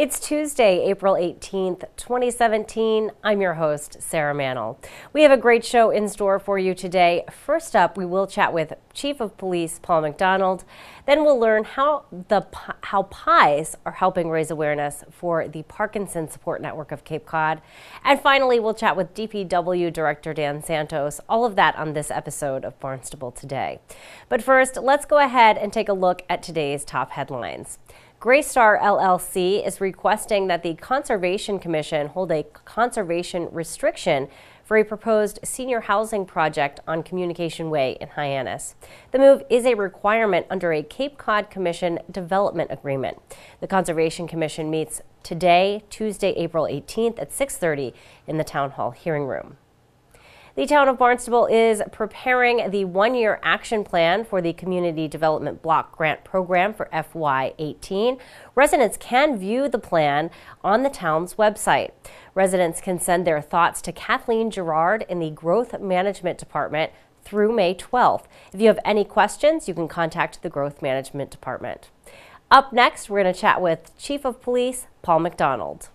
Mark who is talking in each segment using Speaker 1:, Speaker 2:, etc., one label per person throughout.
Speaker 1: It's Tuesday, April 18th, 2017. I'm your host, Sarah Mantle. We have a great show in store for you today. First up, we will chat with Chief of Police Paul McDonald. Then we'll learn how pies are helping raise awareness for the Parkinson Support Network of Cape Cod. And finally, we'll chat with DPW Director Dan Santos. All of that on this episode of Barnstable Today. But first, let's go ahead and take a look at today's top headlines. Greystar LLC is requesting that the Conservation Commission hold a conservation restriction for a proposed senior housing project on Communication Way in Hyannis. The move is a requirement under a Cape Cod Commission development agreement. The Conservation Commission meets today, Tuesday, April 18th at 6:30 in the Town Hall hearing room. The town of Barnstable is preparing the one-year action plan for the Community Development Block Grant Program for FY18. Residents can view the plan on the town's website. Residents can send their thoughts to Kathleen Gerard in the Growth Management Department through May 12th. If you have any questions, you can contact the Growth Management Department. Up next, we're going to chat with Chief of Police Paul McDonald.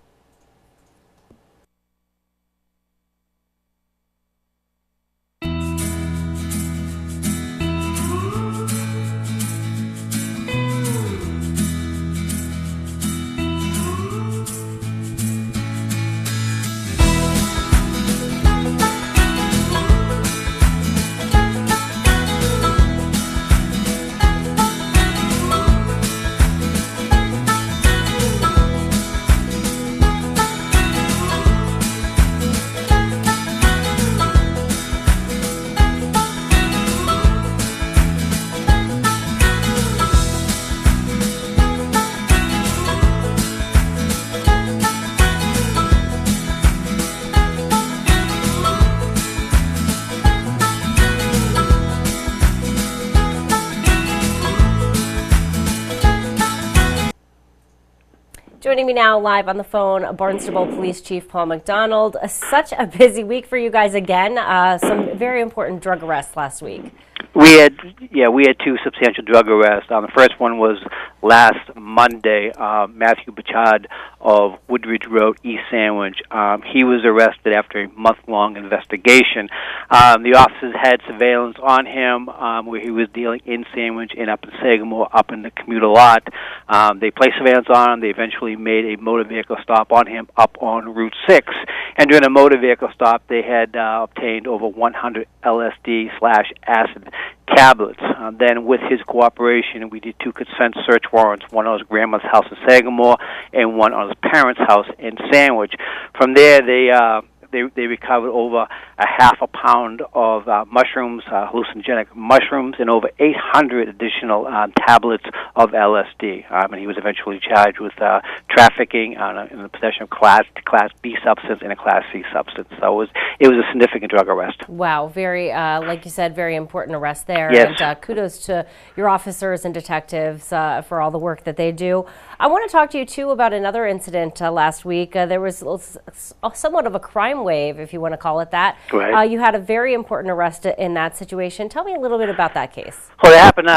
Speaker 1: Joining me now live on the phone, Barnstable Police Chief Paul McDonald. Such a busy week for you guys again. Some very important drug arrests last week.
Speaker 2: We had two substantial drug arrests. The first one was last Monday. Matthew Bachad of Woodridge Road, East Sandwich. He was arrested after a month-long investigation. The officers had surveillance on him where he was dealing in Sandwich and up in Sagamore, up in the commuter lot. They placed surveillance on him. They eventually made a motor vehicle stop on him up on Route 6. And during a motor vehicle stop, they had obtained over 100 LSD/acid tablets. Then with his cooperation, we did two consent search warrants, one on his grandma's house in Sagamore and one on his parents' house in Sandwich. From there, they recovered over a half a pound of mushrooms, hallucinogenic mushrooms, and over 800 additional tablets of LSD. And he was eventually charged with trafficking in the possession of Class B substance and a Class C substance. So it was a significant drug arrest.
Speaker 1: Wow, very, like you said, very important arrest there.
Speaker 2: Yes.
Speaker 1: And kudos to your officers and detectives for all the work that they do. I want to talk to you, too, about another incident last week. There was somewhat of a crime wave, if you want to call it that.
Speaker 2: Right.
Speaker 1: You had a very important arrest in that situation. Tell me a little bit about that case.
Speaker 2: Well, it happened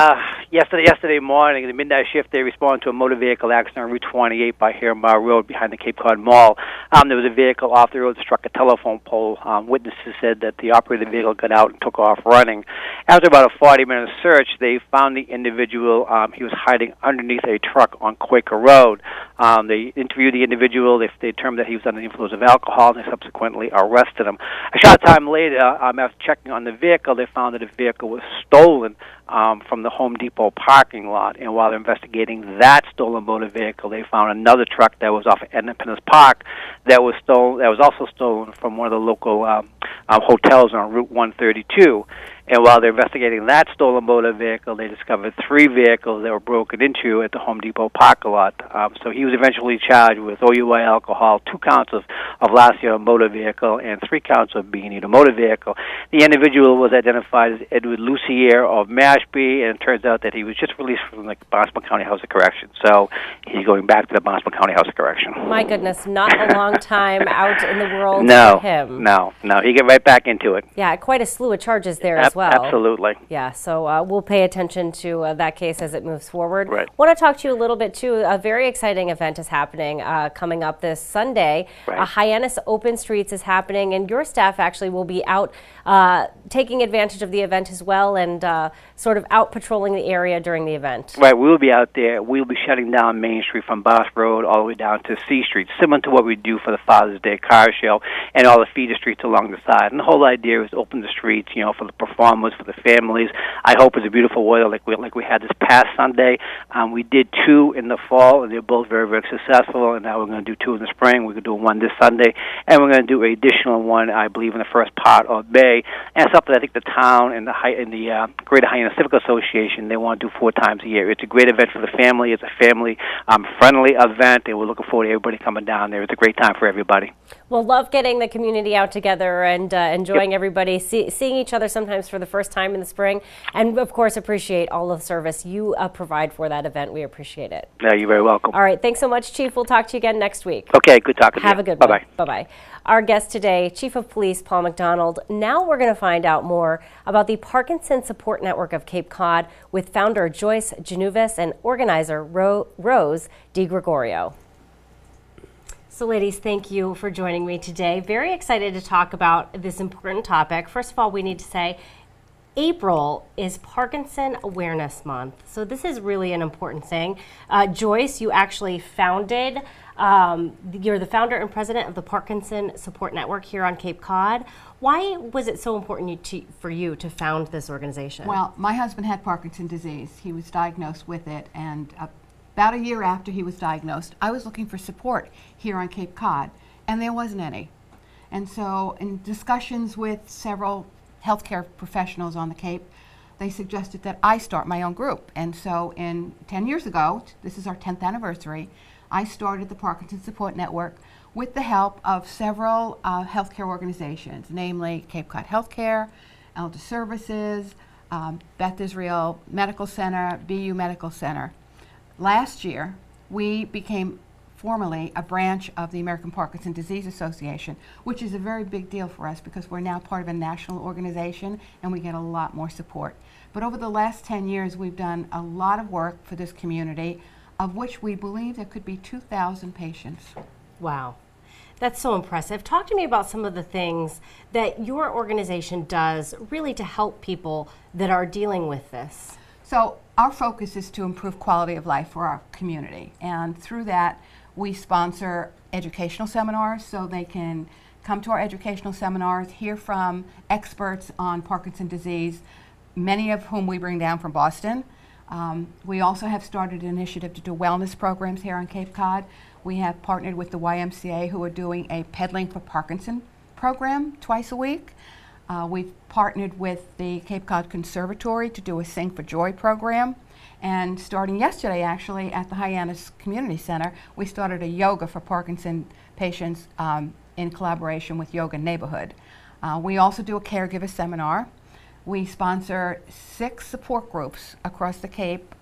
Speaker 2: yesterday morning. In the midnight shift, they responded to a motor vehicle accident on Route 28 by Harriman Road behind the Cape Cod Mall. There was a vehicle off the road that struck a telephone pole. Witnesses said that the operator of the vehicle got out and took off running. After about a 40-minute search, they found the individual. He was hiding underneath a truck on Quaker Road. They interviewed the individual. They determined that he was under the influence of alcohol, and they subsequently arrested him. A short time later, after checking on the vehicle, they found that the vehicle was stolen from the Home Depot parking lot. And while they're investigating that stolen motor vehicle, they found another truck that was off of Independence Park that was stolen. That was also stolen from one of the local hotels on Route 132. And while they're investigating that stolen motor vehicle, they discovered 3 vehicles that were broken into at the Home Depot parking lot. So he was eventually charged with OUI alcohol, 2 counts of larceny on a motor vehicle, and 3 counts of being a motor vehicle. The individual was identified as Edward Lucier of Mashpee, and it turns out that he was just released from the Barnstable County House of Correction. So he's going back to the Barnstable County House of Correction.
Speaker 1: My goodness, not a long time out in the world
Speaker 2: No,
Speaker 1: for him.
Speaker 2: No, he got right back into it.
Speaker 1: Yeah, quite a slew of charges there as well.
Speaker 2: Absolutely.
Speaker 1: Yeah, so we'll pay attention to that case as it moves forward.
Speaker 2: Right.
Speaker 1: Want to talk to you a little bit, too. A very exciting event is happening coming up this Sunday.
Speaker 2: Right.
Speaker 1: Hyannis Open Streets is happening, and your staff actually will be out taking advantage of the event as well and sort of out patrolling the area during the event.
Speaker 2: Right, we'll be out there. We'll be shutting down Main Street from Boss Road all the way down to C Street, similar to what we do for the Father's Day car show and all the feeder streets along the side. And the whole idea is open the streets, you know, for the performers, for the families. I hope it's a beautiful weather like we had this past Sunday. We did 2 in the fall, and they're both very, very successful. And now we're going to do 2 in the spring. We're going to do one this Sunday, and we're going to do an additional one, I believe, in the first part of May. And something I think the town and the Greater Hyannis Civic Association, they want to do 4 times a year. It's a great event for the family. It's a family-friendly event, and we're looking forward to everybody coming down there. It's a great time for everybody.
Speaker 1: Well, love getting the community out together and enjoying everybody, seeing each other sometimes for the first time in the spring, and of course appreciate all of the service you provide for that event. We appreciate it.
Speaker 2: Yeah, you're very welcome.
Speaker 1: All right, thanks so much, Chief. We'll talk to you again next week.
Speaker 2: Okay, good talking to you.
Speaker 1: Have a good one.
Speaker 2: Bye-bye.
Speaker 1: Bye-bye. Our guest today, Chief of Police Paul McDonald. Now we're going to find out more about the Parkinson Support Network of Cape Cod with founder Joyce Genuvis and organizer Rose DiGregorio. So ladies, thank you for joining me today. Very excited to talk about this important topic. First of all, we need to say April is Parkinson Awareness Month. So this is really an important thing. Joyce, you actually founded, you're the founder and president of the Parkinson Support Network here on Cape Cod. Why was it so important for you to found this organization?
Speaker 3: Well, my husband had Parkinson's disease. He was diagnosed with it, and about a year after he was diagnosed, I was looking for support here on Cape Cod, and there wasn't any. And so in discussions with several healthcare professionals on the Cape, they suggested that I start my own group. And so 10 years ago, this is our 10th anniversary, I started the Parkinson Support Network with the help of several healthcare organizations, namely Cape Cod Healthcare, Elder Services, Beth Israel Medical Center, BU Medical Center. Last year, we became formally a branch of the American Parkinson's Disease Association, which is a very big deal for us because we're now part of a national organization and we get a lot more support. But over the last 10 years, we've done a lot of work for this community, of which we believe there could be 2,000 patients.
Speaker 1: Wow. That's so impressive. Talk to me about some of the things that your organization does really to help people that are dealing with this.
Speaker 3: So our focus is to improve quality of life for our community, and through that we sponsor educational seminars so they can come to our educational seminars, hear from experts on Parkinson's disease, many of whom we bring down from Boston. We also have started an initiative to do wellness programs here on Cape Cod. We have partnered with the YMCA, who are doing a Pedaling for Parkinson program twice a week. We've partnered with the Cape Cod Conservatory to do a Sing for Joy program. And starting yesterday, actually, at the Hyannis Community Center, we started a yoga for Parkinson patients in collaboration with Yoga Neighborhood. We also do a caregiver seminar. We sponsor 6 support groups across the Cape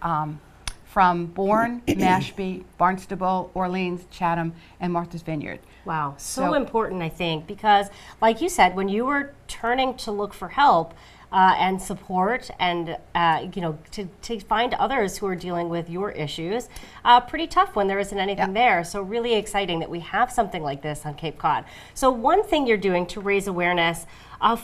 Speaker 3: from Bourne, Mashpee, Barnstable, Orleans, Chatham, and Martha's Vineyard.
Speaker 1: Wow, so important, I think, because like you said, when you were turning to look for help and support and to find others who are dealing with your issues, pretty tough when there isn't anything there. So really exciting that we have something like this on Cape Cod. So one thing you're doing to raise awareness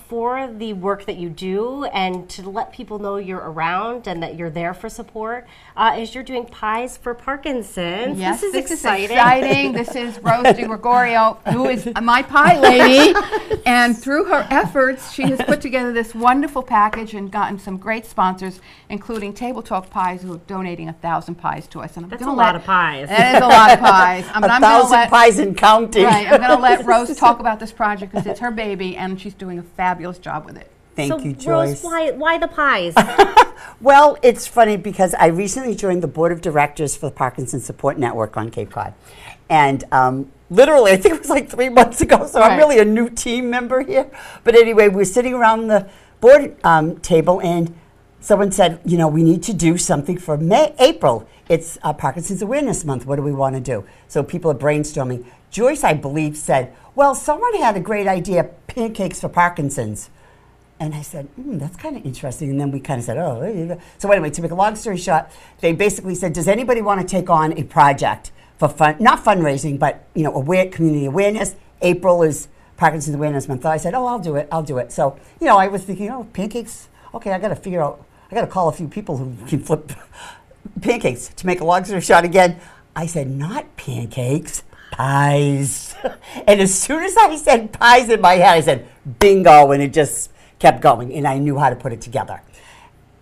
Speaker 1: for the work that you do and to let people know you're around and that you're there for support is you're doing pies for Parkinson's.
Speaker 3: Yes,
Speaker 1: this is exciting.
Speaker 3: This is Rose DiGregorio, who is my pie lady, and through her efforts, she has put together this wonderful package and gotten some great sponsors, including Table Talk Pies, who are donating 1,000 pies to us. And
Speaker 1: That's a lot of pies.
Speaker 3: That is a lot of pies.
Speaker 4: 1,000 pies and counting.
Speaker 3: Right, I'm going to let Rose talk about this project because it's her baby, and she's doing a fabulous job with it.
Speaker 4: Thank you, Joyce.
Speaker 1: Rose, why the pies?
Speaker 4: Well, it's funny because I recently joined the board of directors for the Parkinson Support Network on Cape Cod. And literally, I think it was like 3 months ago, so I'm really a new team member here. But anyway, we're sitting around the board table and someone said, you know, we need to do something for April. It's Parkinson's Awareness Month. What do we want to do? So people are brainstorming. Joyce, I believe, said, well, someone had a great idea, pancakes for Parkinson's. And I said, that's kind of interesting. And then we kind of said, oh. So anyway, to make a long story short, they basically said, does anybody want to take on a project for fun, not fundraising, but community awareness? April is Parkinson's Awareness Month. So I said, I'll do it. So, I was thinking, pancakes, okay, I got to call a few people who can flip pancakes. To make a long story short again, I said, not pancakes, pies. And as soon as I said pies in my head, I said, bingo, and it just kept going, and I knew how to put it together.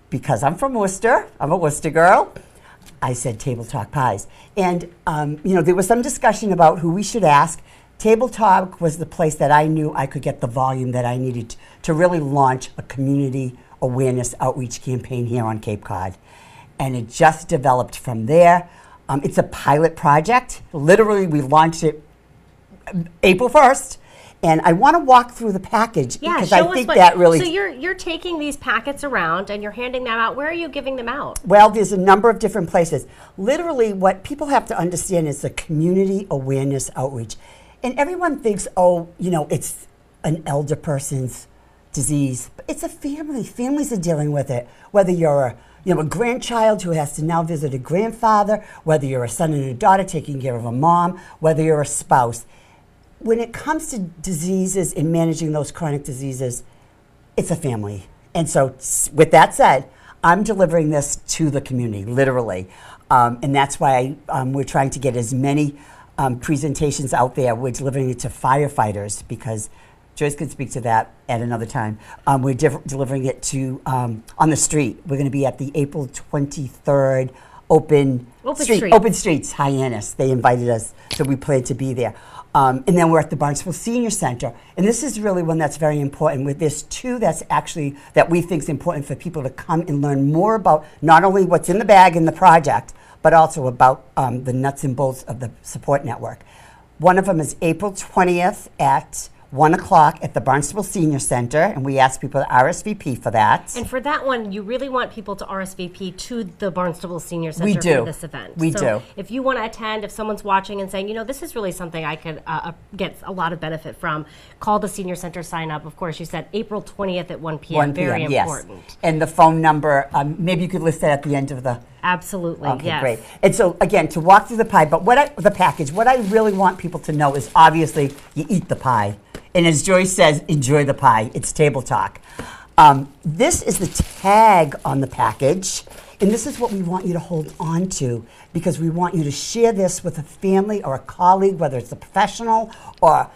Speaker 4: Because I'm from Worcester, I'm a Worcester girl, I said Table Talk Pies. And, there was some discussion about who we should ask. Table Talk was the place that I knew I could get the volume that I needed to really launch a community awareness outreach campaign here on Cape Cod. And it just developed from there. It's a pilot project. Literally, we launched it April 1st. And I want to walk through the package because I think that really...
Speaker 1: So you're taking these packets around and you're handing them out. Where are you giving them out?
Speaker 4: Well, there's a number of different places. Literally, what people have to understand is the community awareness outreach. And everyone thinks, it's an elder person's disease. But it's a family. Families are dealing with it. Whether you're a grandchild who has to now visit a grandfather, whether you're a son and a daughter taking care of a mom, whether you're a spouse. When it comes to diseases and managing those chronic diseases, it's a family. And so with that said, I'm delivering this to the community, literally. And that's why we're trying to get as many presentations out there. We're delivering it to firefighters because Joyce could speak to that at another time. We're delivering it to on the street. We're going to be at the April 23rd Open Streets, Hyannis. They invited us, so we plan to be there. And then we're at the Barnstable Senior Center. And this is really one that's very important. With this, too, that we think is important for people to come and learn more about not only what's in the bag in the project, but also about the nuts and bolts of the support network. One of them is April 20th at 1 o'clock at the Barnstable Senior Center, and we ask people to RSVP for that.
Speaker 1: And for that one, you really want people to RSVP to the Barnstable Senior Center for this event.
Speaker 4: We do.
Speaker 1: If you want to attend, if someone's watching and saying, this is really something I could get a lot of benefit from, call the Senior Center, sign up. Of course, you said April 20th at 1 p.m.
Speaker 4: 1 p.m.
Speaker 1: Very important.
Speaker 4: Yes. And the phone number, maybe you could list that at the end of the...
Speaker 1: Absolutely,
Speaker 4: okay,
Speaker 1: yes.
Speaker 4: Great. And so, again, to walk through the pie, but the package, what I really want people to know is obviously you eat the pie. And as Joyce says, enjoy the pie. It's Table Talk. This is the tag on the package. And this is what we want you to hold on to because we want you to share this with a family or a colleague, whether it's a professional or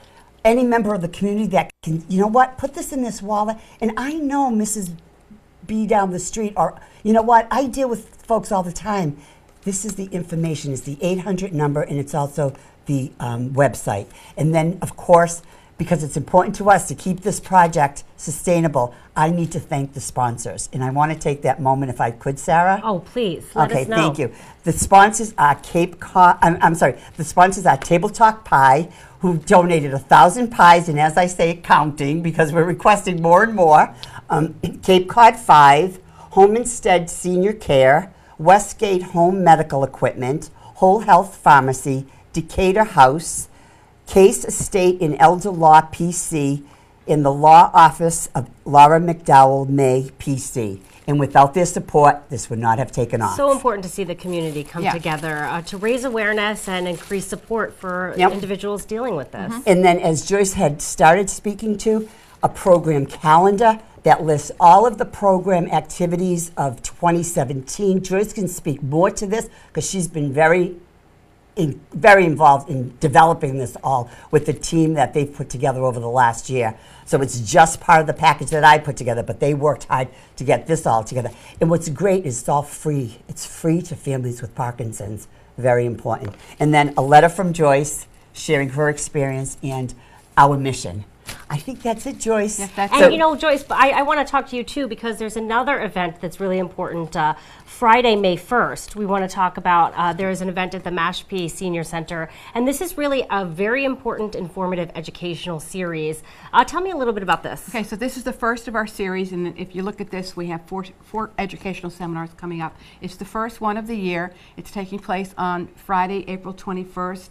Speaker 4: any member of the community that can, put this in this wallet. And I know Mrs. B down the street, or I deal with folks all the time. This is the information. It's the 800 number, and it's also the website. And then, of course, because it's important to us to keep this project sustainable, I need to thank the sponsors. And I want to take that moment, if I could, Sarah.
Speaker 1: Oh, please, let us know.
Speaker 4: Okay, thank you. The sponsors are the sponsors are Table Talk Pie, who donated 1,000 pies, and as I say, counting, because we're requesting more and more. Cape Cod 5, Home Instead Senior Care, Westgate Home Medical Equipment, Whole Health Pharmacy, Decatur House, Case Estate in Elder Law PC, in the Law Office of Laura McDowell May PC. And without their support, this would not have taken off.
Speaker 1: So important to see the community come together to raise awareness and increase support for individuals dealing with this. Mm-hmm.
Speaker 4: And then, as Joyce had started speaking to, a program calendar that lists all of the program activities of 2017. Joyce can speak more to this because she's been very involved in developing this all with the team that they've put together over the last year. So it's just part of the package that I put together, but they worked hard to get this all together. And what's great is it's all free. It's free to families with Parkinson's. Very important. And then a letter from Joyce sharing her experience and our mission. I think that's it, Joyce.
Speaker 3: Yes, that's
Speaker 1: and Joyce, I want to talk to you too because there's another event that's really important. Friday, May 1st, we want to talk about, there is an event at the Mashpee Senior Center, and this is really a very important, informative educational series. Tell me a little bit about this.
Speaker 3: Okay, so this is the first of our series, and if you look at this, we have four educational seminars coming up. It's the first one of the year. It's taking place on Friday, April 21st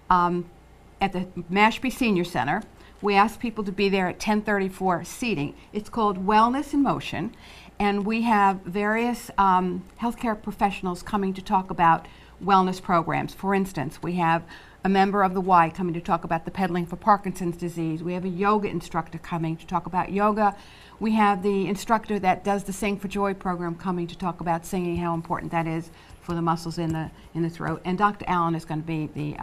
Speaker 3: at the Mashpee Senior Center. We ask people to be there at 10:30 for seating. It's called Wellness in Motion, and we have various healthcare professionals coming to talk about wellness programs. For instance, we have a member of the Y coming to talk about the pedaling for Parkinson's disease. We have a yoga instructor coming to talk about yoga. We have the instructor that does the Sing for Joy program coming to talk about singing, how important that is for the muscles in the throat. And Dr. Allen is going to be the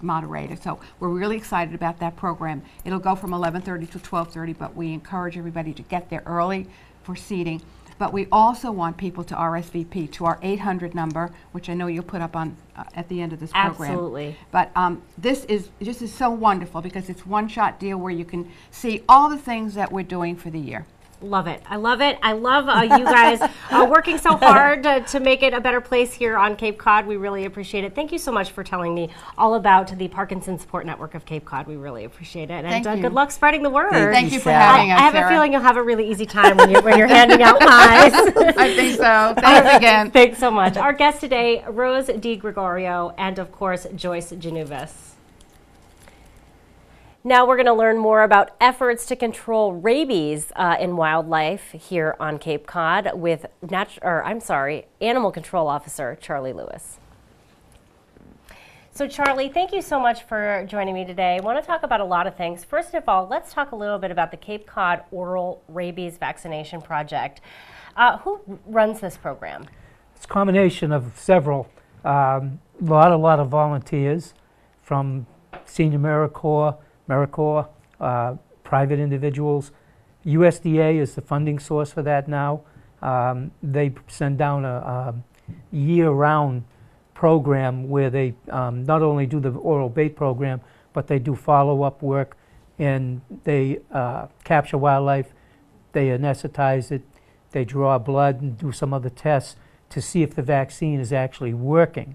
Speaker 3: moderator. So we're really excited about that program. It'll go from 11:30 to 12:30, but we encourage everybody to get there early for seating. But we also want people to RSVP to our 800 number, which I know you'll put up on at the end of this program.
Speaker 1: Absolutely.
Speaker 3: But this is so wonderful because it's one-shot deal where you can see all the things that we're doing for the year.
Speaker 1: Love it. I love it. I love you guys working so hard to make it a better place here on Cape Cod. We really appreciate it. Thank you so much for telling me all about the Parkinson's Support Network of Cape Cod. We really appreciate it.
Speaker 3: Thank
Speaker 1: and
Speaker 3: you.
Speaker 1: good luck spreading the word.
Speaker 3: Thank you for having us,
Speaker 1: I have
Speaker 3: Sarah.
Speaker 1: a feeling you'll have a really easy time when you're handing out pies.
Speaker 3: I think so. Thanks again.
Speaker 1: Thanks so much. Our guest today, Rose Di Gregorio, and of course, Joyce Genuvis. Now we're going to learn more about efforts to control rabies in wildlife here on Cape Cod with Animal Control Officer Charlie Lewis. So Charlie, thank you so much for joining me today. I want to talk about a lot of things. First of all, let's talk a little bit about the Cape Cod Oral Rabies Vaccination Project. Who runs this program?
Speaker 5: It's a combination of several, a lot of volunteers from Senior AmeriCorps, private individuals. USDA is the funding source for that now. They send down a year-round program where they not only do the oral bait program, but they do follow-up work, and they capture wildlife, they anesthetize it, they draw blood and do some other tests to see if the vaccine is actually working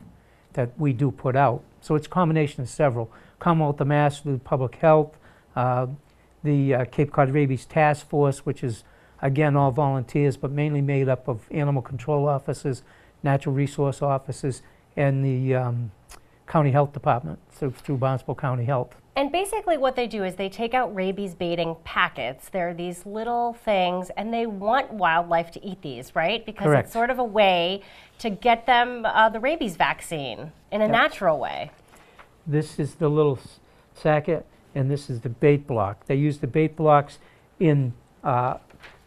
Speaker 5: that we do put out. So it's a combination of several. Commonwealth of Mass with Public Health, the Cape Cod Rabies Task Force, which is, again, all volunteers, but mainly made up of animal control officers, natural resource officers, and the County Health Department through Barnstable County Health.
Speaker 1: And basically what they do is they take out rabies baiting packets. They're these little things, and they want wildlife to eat these, right? Because
Speaker 5: Correct.
Speaker 1: It's sort of a way to get them the rabies vaccine in a natural way.
Speaker 5: This is the little sacket, and this is the bait block. They use the bait blocks in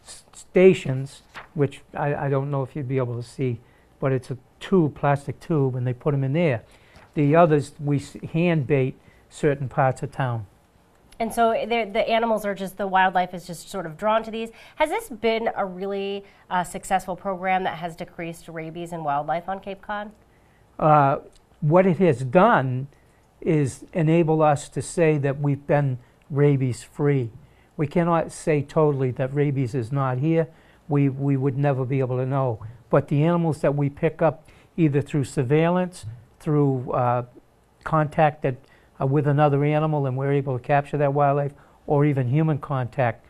Speaker 5: stations, which I don't know if you'd be able to see, but it's a tube, plastic tube, and they put them in there. The others, we hand bait certain parts of town.
Speaker 1: And so the animals are just, the wildlife is just sort of drawn to these. Has this been a really successful program that has decreased rabies in wildlife on Cape Cod?
Speaker 5: What it has done is enable us to say that we've been rabies free. We cannot say totally that rabies is not here. We would never be able to know. But the animals that we pick up either through surveillance, through contact with another animal, and we're able to capture that wildlife, or even human contact,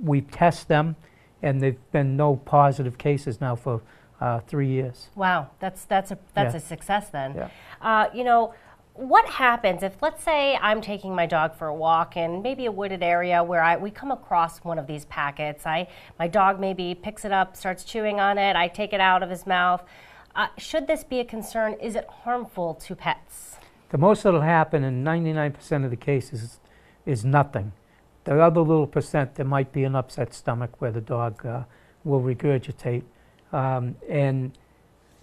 Speaker 5: we test them, and there've been no positive cases now for 3 years.
Speaker 1: Wow, that's a success then.
Speaker 5: Yeah.
Speaker 1: You know, what happens if, let's say, I'm taking my dog for a walk in maybe a wooded area where we come across one of these packets. My dog maybe picks it up, starts chewing on it, I take it out of his mouth. Should this be a concern? Is it harmful to pets?
Speaker 5: The most that'll happen in 99% of the cases is nothing. The other little percent, there might be an upset stomach where the dog will regurgitate. And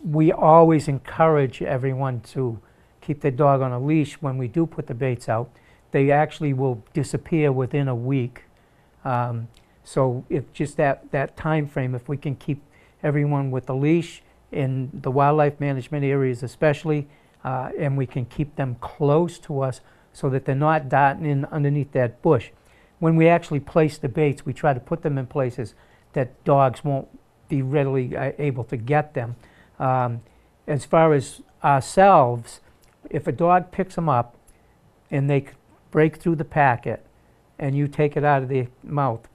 Speaker 5: we always encourage everyone to keep their dog on a leash when we do put the baits out. They actually will disappear within a week. So if just that time frame, if we can keep everyone with a leash in the wildlife management areas especially, and we can keep them close to us so that they're not darting in underneath that bush. When we actually place the baits, we try to put them in places that dogs won't be readily able to get them. As far as ourselves, if a dog picks them up and they break through the packet and you take it out of their mouth,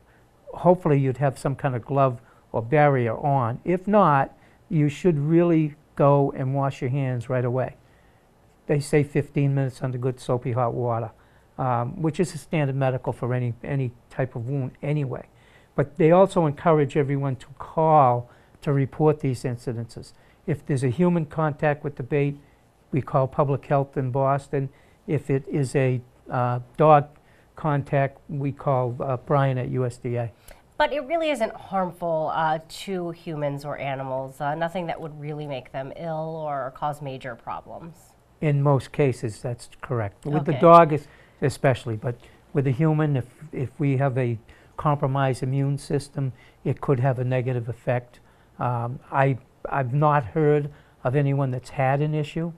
Speaker 5: hopefully you'd have some kind of glove or barrier on. If not, you should really go and wash your hands right away. They say 15 minutes under good soapy hot water. which is a standard medical for any type of wound anyway. But they also encourage everyone to call to report these incidences. If there's a human contact with the bait, we call public health in Boston. If it is a dog contact, we call Brian at USDA.
Speaker 1: But it really isn't harmful to humans or animals, nothing that would really make them ill or cause major problems.
Speaker 5: In most cases, that's correct. With the
Speaker 1: Okay.
Speaker 5: dog especially, but with the human, if we have a compromised immune system, it could have a negative effect. I've not heard of anyone that's had an issue,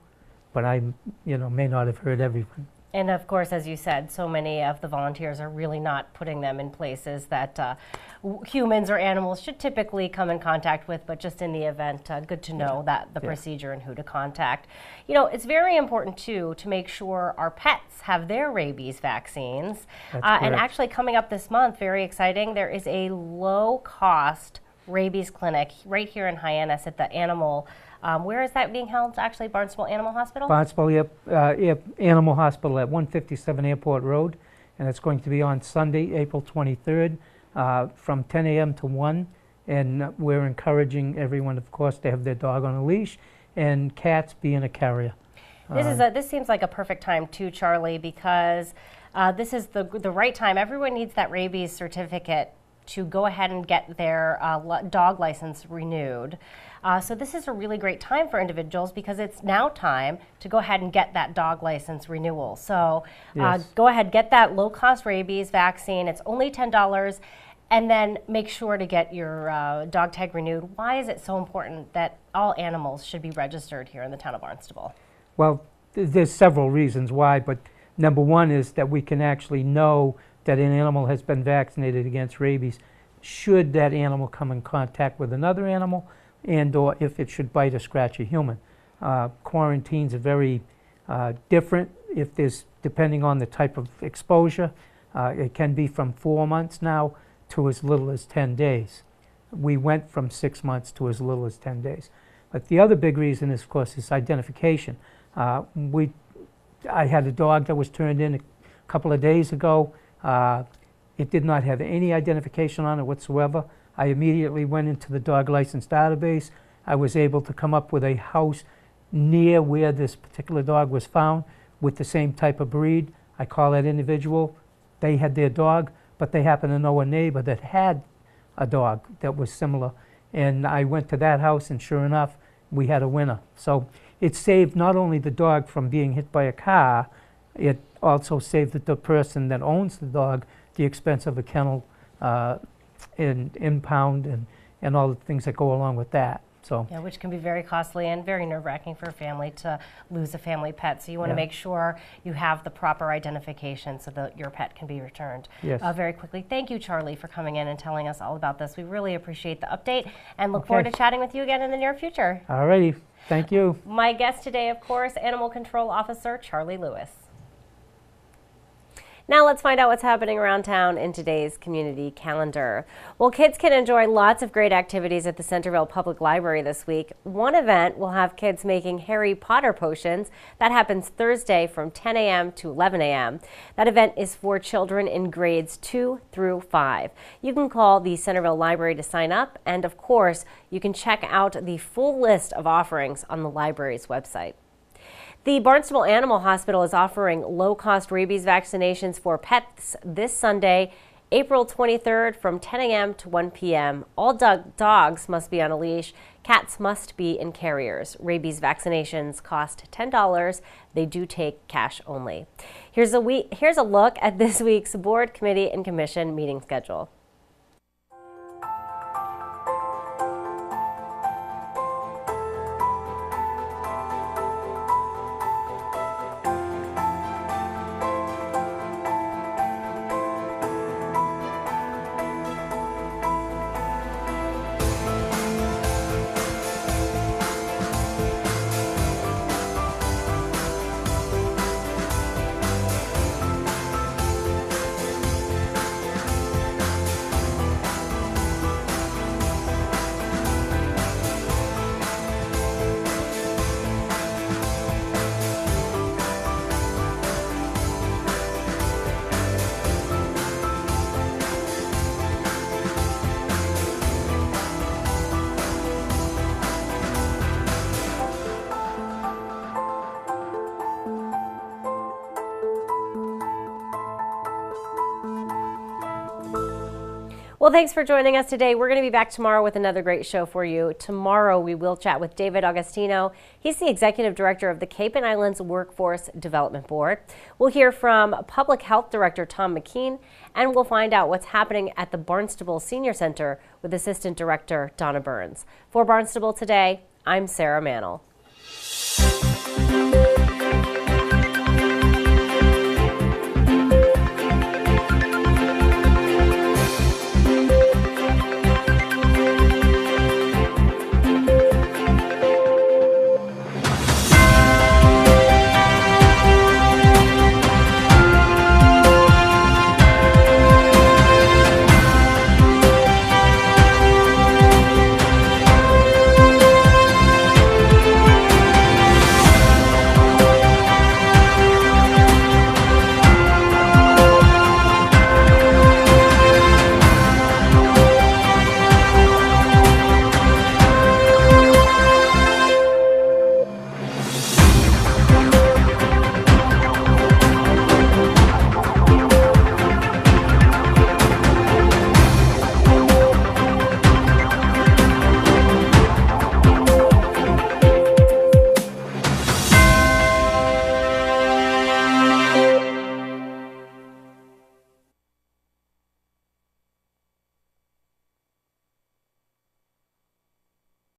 Speaker 5: but I may not have heard everyone.
Speaker 1: And of course, as you said, so many of the volunteers are really not putting them in places that humans or animals should typically come in contact with, but just in the event, good to know that the procedure and who to contact. It's very important, too, to make sure our pets have their rabies vaccines. And actually coming up this month, very exciting, there is a low-cost rabies clinic right here in Hyannis at the animal. Where is that being held, actually? Barnstable Animal Hospital?
Speaker 5: Barnstable Animal Hospital at 157 Airport Road, and it's going to be on Sunday, April 23rd, from 10 a.m. to 1. And we're encouraging everyone, of course, to have their dog on a leash, and cats be in a carrier.
Speaker 1: This seems like a perfect time, too, Charlie, because this is the right time. Everyone needs that rabies certificate to go ahead and get their dog license renewed. So this is a really great time for individuals because it's now time to go ahead and get that dog license renewal. So go ahead, get that low-cost rabies vaccine. It's only $10, and then make sure to get your dog tag renewed. Why is it so important that all animals should be registered here in the town of Barnstable?
Speaker 5: Well, there's several reasons why, but number one is that we can actually know that an animal has been vaccinated against rabies should that animal come in contact with another animal and or if it should bite or scratch a human. Quarantines are very different if there's, depending on the type of exposure. It can be from 4 months now to as little as 10 days. We went from 6 months to as little as 10 days. But the other big reason is, of course, is identification. I had a dog that was turned in a couple of days ago. It did not have any identification on it whatsoever. I immediately went into the dog license database. I was able to come up with a house near where this particular dog was found with the same type of breed. I call that individual. They had their dog, but they happened to know a neighbor that had a dog that was similar. And I went to that house, and sure enough, we had a winner. So it saved not only the dog from being hit by a car, it also saved the person that owns the dog the expense of a kennel and impound and all the things that go along with that. So
Speaker 1: yeah, which can be very costly and very nerve-wracking for a family to lose a family pet. So you want to make sure you have the proper identification so that your pet can be returned very quickly. Thank you, Charlie, for coming in and telling us all about this. We really appreciate the update and look forward to chatting with you again in the near future.
Speaker 5: All righty. Thank you.
Speaker 1: My guest today, of course, Animal Control Officer Charlie Lewis. Now let's find out what's happening around town in today's community calendar. Well, kids can enjoy lots of great activities at the Centerville Public Library this week. One event will have kids making Harry Potter potions. That happens Thursday from 10 a.m. to 11 a.m. That event is for children in grades 2 through 5. You can call the Centerville Library to sign up, and of course, you can check out the full list of offerings on the library's website. The Barnstable Animal Hospital is offering low-cost rabies vaccinations for pets this Sunday, April 23rd from 10 a.m. to 1 p.m. All dogs must be on a leash. Cats must be in carriers. Rabies vaccinations cost $10. They do take cash only. Here's a look at this week's board, committee, and commission meeting schedule. Well, thanks for joining us today. We're going to be back tomorrow with another great show for you. Tomorrow, we will chat with David Augustino. He's the Executive Director of the Cape and Islands Workforce Development Board. We'll hear from Public Health Director Tom McKean, and we'll find out what's happening at the Barnstable Senior Center with Assistant Director Donna Burns. For Barnstable Today, I'm Sarah Mannel.